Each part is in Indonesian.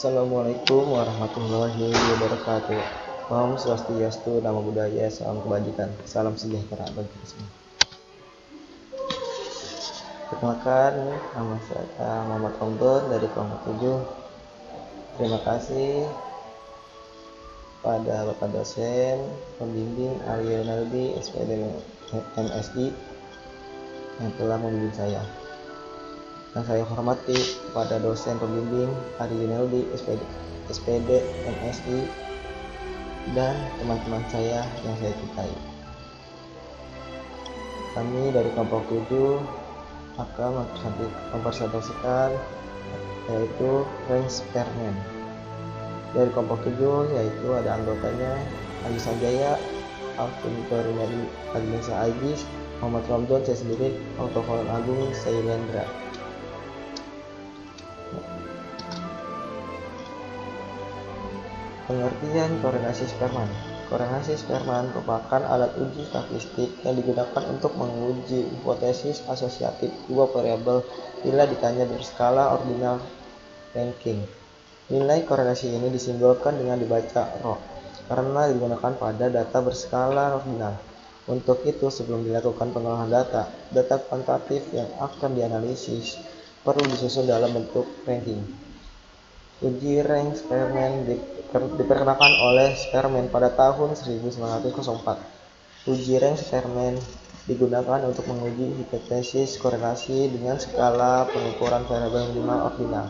Assalamualaikum warahmatullahi wabarakatuh. Om Swastiastu, Namo Buddhaya, salam kebajikan, salam sejahtera bagi kita semua. Perkenalkan, nama saya Muhammad Omdon dari kelompok 7. Terima kasih pada Bapak dosen, pembimbing Arya Rinaldi, SPD MSI yang telah membimbing saya. Yang saya hormati kepada dosen pembimbing Arya Rinaldi, SPD MSI, dan teman-teman saya yang saya cintai. Kami dari kelompok 7 akan mempresentasikan yaitu rank Spearman. Dari kelompok 7 yaitu ada anggotanya Adi Sanjaya, Alvin Torinadi, Agnes Aegis, Muhammad Ramdan, saya sendiri, Autokolon Agung, Sailendra. Pengertian korelasi Spearman. Korelasi Spearman merupakan alat uji statistik yang digunakan untuk menguji hipotesis asosiatif dua variabel bila ditanya berskala ordinal ranking. Nilai korelasi ini disimbolkan dengan dibaca rho karena digunakan pada data berskala ordinal. Untuk itu, sebelum dilakukan pengolahan data kuantitatif yang akan dianalisis perlu disusun dalam bentuk ranking. Uji rank Spearman diperkenalkan oleh Spearman pada tahun 1904. Uji rank Spearman digunakan untuk menguji hipotesis korelasi dengan skala pengukuran variabel minimal ordinal.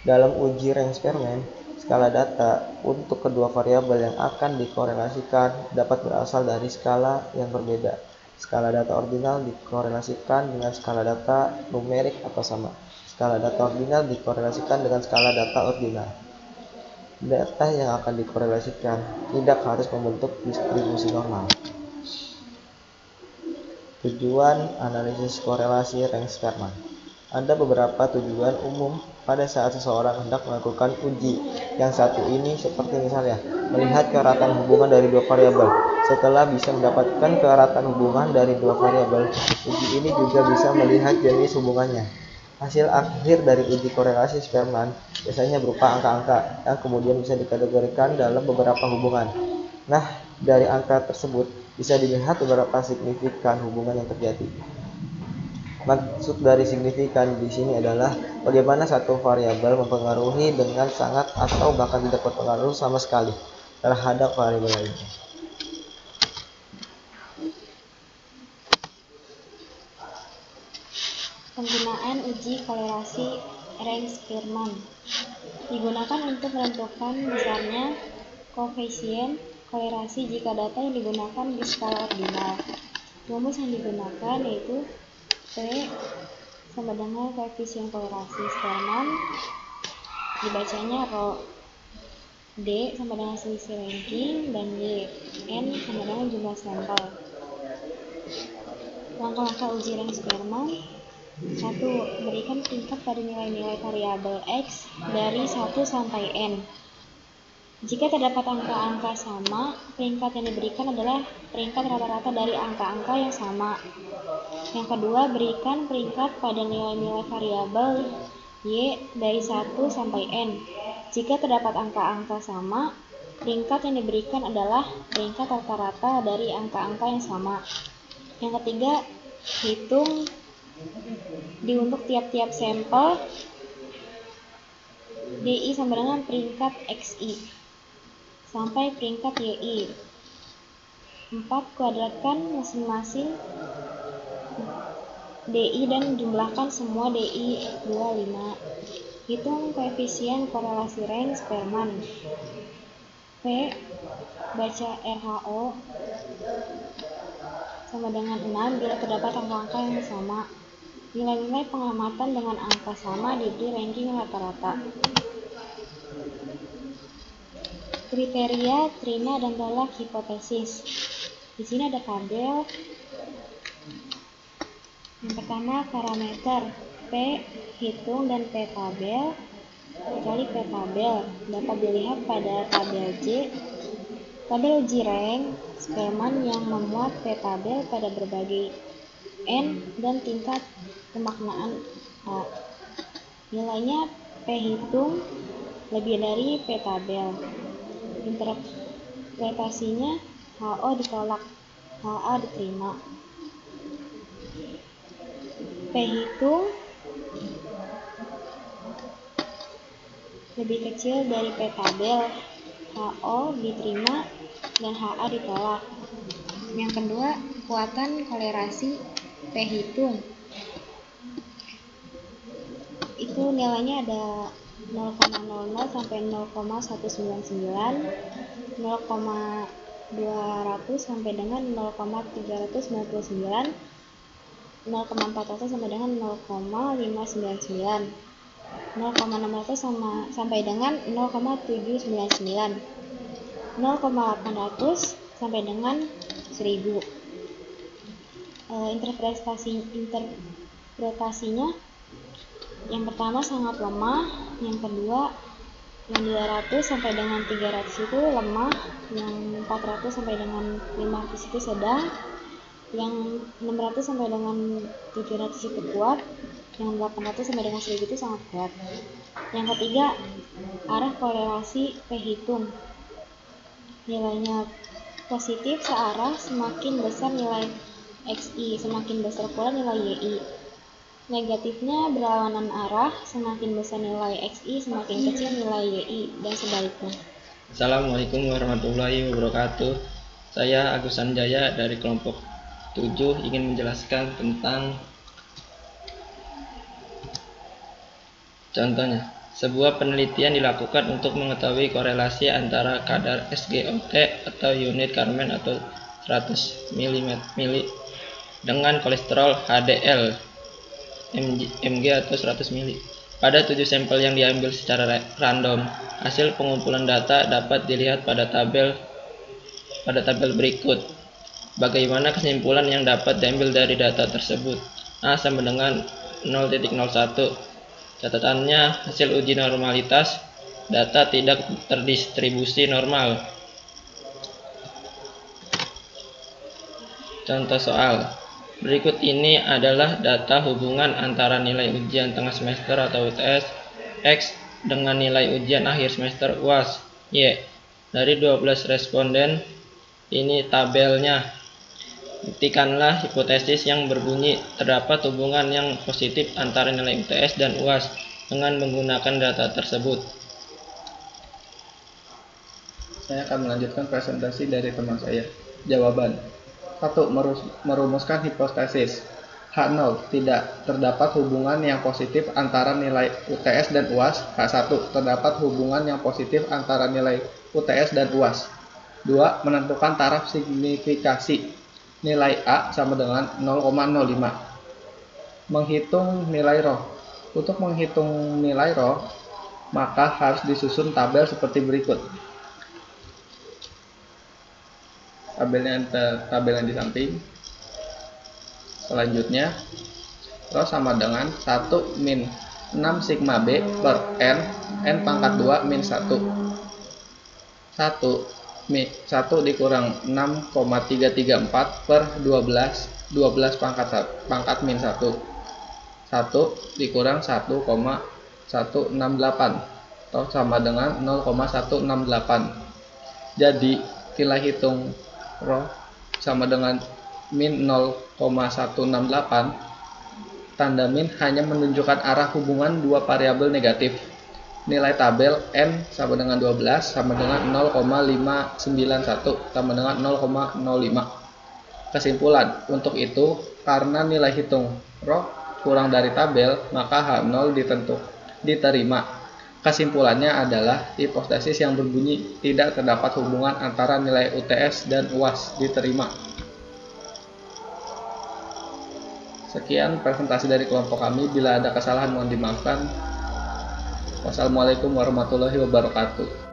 Dalam uji rank Spearman, skala data untuk kedua variabel yang akan dikorelasikan dapat berasal dari skala yang berbeda. Skala data ordinal dikorelasikan dengan skala data numerik atau sama. Skala data ordinal dikorelasikan dengan skala data ordinal. Data yang akan dikorelasikan tidak harus membentuk distribusi normal. Tujuan analisis korelasi rank Spearman. Ada beberapa tujuan umum pada saat seseorang hendak melakukan uji. Yang satu ini seperti misalnya melihat keeratan hubungan dari dua variabel. Setelah bisa mendapatkan keeratan hubungan dari dua variabel, uji ini juga bisa melihat jenis hubungannya. Hasil akhir dari uji korelasi Spearman biasanya berupa angka-angka yang kemudian bisa dikategorikan dalam beberapa hubungan. Nah, dari angka tersebut bisa dilihat beberapa signifikan hubungan yang terjadi. Maksud dari signifikan di sini adalah bagaimana satu variabel mempengaruhi dengan sangat atau bahkan tidak berpengaruh sama sekali terhadap variabel lainnya. Penggunaan uji korelasi rank Spearman digunakan untuk menentukan besarnya koefisien korelasi jika data yang digunakan di skala ordinal. Rumus yang digunakan yaitu P sama dengan koefisien korelasi Spearman, dibacanya rho, D sama dengan selisih ranking, dan Y, N sama dengan jumlah sampel. Langkah-langkah uji rank Spearman. 1. Berikan peringkat pada nilai-nilai variabel X dari 1 sampai N. Jika terdapat angka-angka sama, peringkat yang diberikan adalah peringkat rata-rata dari angka-angka yang sama. Yang kedua, berikan peringkat pada nilai-nilai variabel Y dari 1 sampai N. Jika terdapat angka-angka sama, peringkat yang diberikan adalah peringkat rata-rata dari angka-angka yang sama. Yang ketiga, hitung untuk tiap-tiap sampel DI sama dengan peringkat XI sampai peringkat YI. 4. Kuadratkan masing-masing DI dan jumlahkan semua DI 25. Hitung koefisien korelasi rank Spearman. P baca RHO sama dengan 6 bila terdapat angka-angka yang sama. Nilai-nilai pengamatan dengan angka sama diberi ranking rata-rata. Kriteria terima dan tolak hipotesis. Di sini ada tabel. Yang pertama, parameter P hitung dan P tabel kali P tabel dapat dilihat pada tabel J. Tabel uji rank Spearman yang memuat P tabel pada berbagai N dan tingkat pemaknaan A. Nilainya P hitung lebih dari P tabel. Interpretasinya HO ditolak, HA diterima. P hitung lebih kecil dari P tabel, HO diterima dan HA ditolak. Yang kedua, kekuatan kolerasi P hitung. Itu nilainya ada 0,00 sampai 0,199, 0,200 sampai dengan 0,399, 0,400 sampai dengan 0,599, 0,600 sampai dengan 0,799, 0,800 sampai dengan 1000. Interpretasinya yang pertama sangat lemah, yang kedua yang 200 sampai dengan 300 itu lemah, yang 400 sampai dengan 500 itu sedang, yang 600 sampai dengan 700 itu kuat, yang 800 sampai dengan 1000 itu sangat kuat. Yang ketiga, arah kolerasi P hitung. Nilainya positif searah, semakin besar nilai XI, semakin besar pula nilai YI. Negatifnya berlawanan arah, semakin besar nilai XI, semakin kecil nilai YI, dan sebaliknya. Assalamualaikum warahmatullahi wabarakatuh. Saya Agus Sanjaya dari kelompok 7 ingin menjelaskan tentang contohnya. Sebuah penelitian dilakukan untuk mengetahui korelasi antara kadar SGOT atau unit Karman atau 100 ml dengan kolesterol HDL mg atau 100 ml. Pada 7 sampel yang diambil secara random, hasil pengumpulan data dapat dilihat pada tabel berikut. Bagaimana kesimpulan yang dapat diambil dari data tersebut? A sama dengan 0,01. Catatannya, hasil uji normalitas data tidak terdistribusi normal. Contoh soal. Berikut ini adalah data hubungan antara nilai ujian tengah semester atau UTS X dengan nilai ujian akhir semester UAS Y. Dari 12 responden, ini tabelnya. Buktikanlah hipotesis yang berbunyi terdapat hubungan yang positif antara nilai UTS dan UAS dengan menggunakan data tersebut. Saya akan melanjutkan presentasi dari teman saya. Jawaban. 1. Merumuskan hipotesis. H0. Tidak terdapat hubungan yang positif antara nilai UTS dan UAS. H1. Terdapat hubungan yang positif antara nilai UTS dan UAS. 2. Menentukan taraf signifikasi. Nilai A sama dengan 0,05. Menghitung nilai ROH. Untuk menghitung nilai ROH, maka harus disusun tabel seperti berikut. Tabel yang di samping. Selanjutnya, ROH sama dengan 1 min 6 sigma B per N pangkat 2 min 1. 1 dikurang 6,334 per 12 pangkat min 1. 1 dikurang 1,168 atau sama dengan 0,168. Jadi nilai hitung ROH sama dengan min 0,168. Tanda min hanya menunjukkan arah hubungan dua variabel negatif. Nilai tabel N sama dengan 12 sama dengan 0,591 sama dengan 0,05. Kesimpulan, untuk itu karena nilai hitung ROH kurang dari tabel, maka H0 diterima. Kesimpulannya adalah hipotesis yang berbunyi tidak terdapat hubungan antara nilai UTS dan UAS diterima. Sekian presentasi dari kelompok kami. Bila ada kesalahan mohon dimaafkan. Wassalamualaikum warahmatullahi wabarakatuh.